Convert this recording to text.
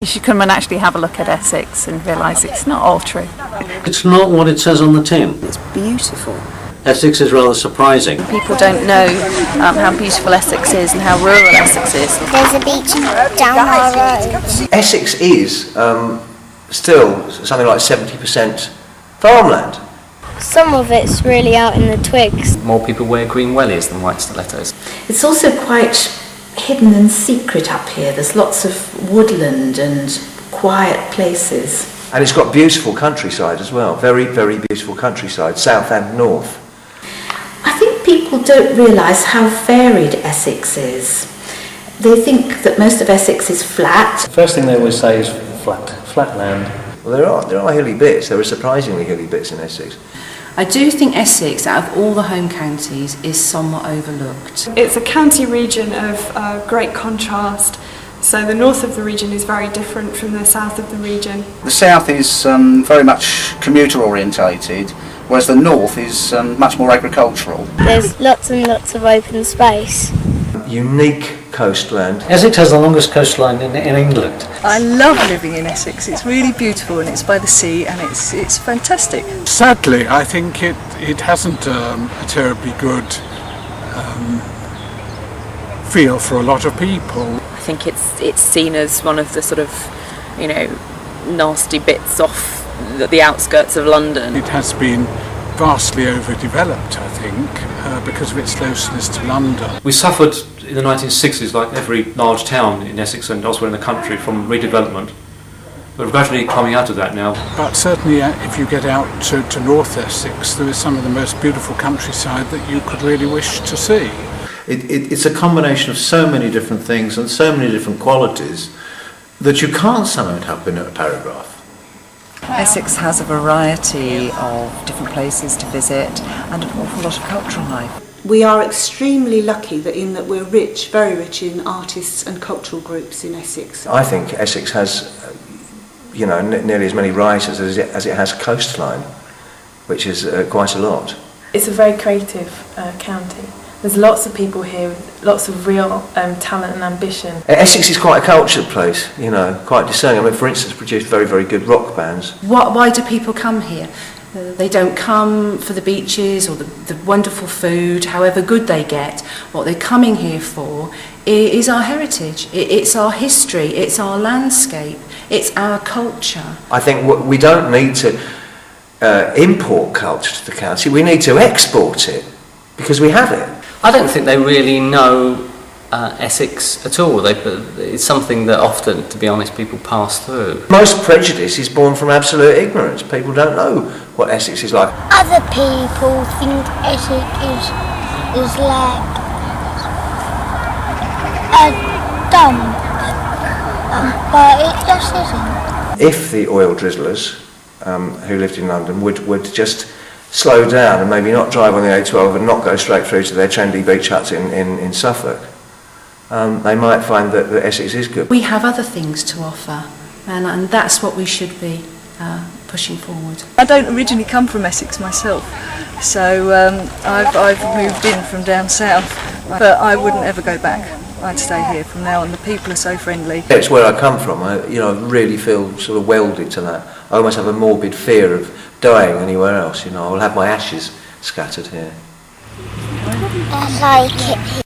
You should come and actually have a look at Essex and realise it's not all true. It's not what it says on the tin. It's beautiful. Essex is rather surprising. People don't know how beautiful Essex is and how rural Essex is. There's a beach down our road. Essex is still something like 70% farmland. Some of it's really out in the twigs. More people wear green wellies than white stilettos. It's also quite hidden and secret up here. There's lots of woodland and quiet places. And it's got beautiful countryside as well. Very, very beautiful countryside, south and north. I think people don't realise how varied Essex is. They think that most of Essex is flat. The first thing they always say is flat land. Well, there are hilly bits. There are surprisingly hilly bits in Essex. I do think Essex, out of all the home counties, is somewhat overlooked. It's a county region of great contrast. So the north of the region is very different from the south of the region. The south is very much commuter orientated, whereas the north is much more agricultural. There's lots and lots of open space. Unique coastland. Essex has the longest coastline in England. I love living in Essex. It's really beautiful and it's by the sea and it's fantastic. Sadly, I think it hasn't a terribly good feel for a lot of people. I think it's seen as one of the sort of, nasty bits off the outskirts of London. It has been vastly overdeveloped, I think, because of its closeness to London. We suffered in the 1960s, like every large town in Essex and elsewhere in the country, from redevelopment. We're gradually coming out of that now. But certainly if you get out to North Essex, there is some of the most beautiful countryside that you could really wish to see. It's a combination of so many different things and so many different qualities that you can't sum it up in a paragraph. Essex has a variety of different places to visit and an awful lot of cultural life. We are extremely lucky in that we're rich, very rich in artists and cultural groups in Essex. I think Essex has, nearly as many writers as it has coastline, which is quite a lot. It's a very creative county. There's lots of people here with lots of real talent and ambition. Essex is quite a cultured place, quite discerning. I mean, for instance, produced very, very good rock bands. Why do people come here? They don't come for the beaches or the wonderful food, however good they get. What they're coming here for is our heritage, it's our history, it's our landscape, it's our culture. I think we don't need to import culture to the county, we need to export it, because we have it. I don't think they really know Essex at all. It's something that often, to be honest, people pass through. Most prejudice is born from absolute ignorance. People don't know what Essex is like. Other people think Essex is like a dump, but it just isn't. If the oil drizzlers who lived in London would just slow down and maybe not drive on the A12 and not go straight through to their trendy beach huts in Suffolk, they might find that Essex is good. We have other things to offer, and that's what we should be pushing forward. I don't originally come from Essex myself, so I've moved in from down south, but I wouldn't ever go back. I'd stay here from now on. The people are so friendly. It's where I come from. I really feel sort of welded to that. I almost have a morbid fear of dying anywhere else. I'll have my ashes scattered here. I like it here.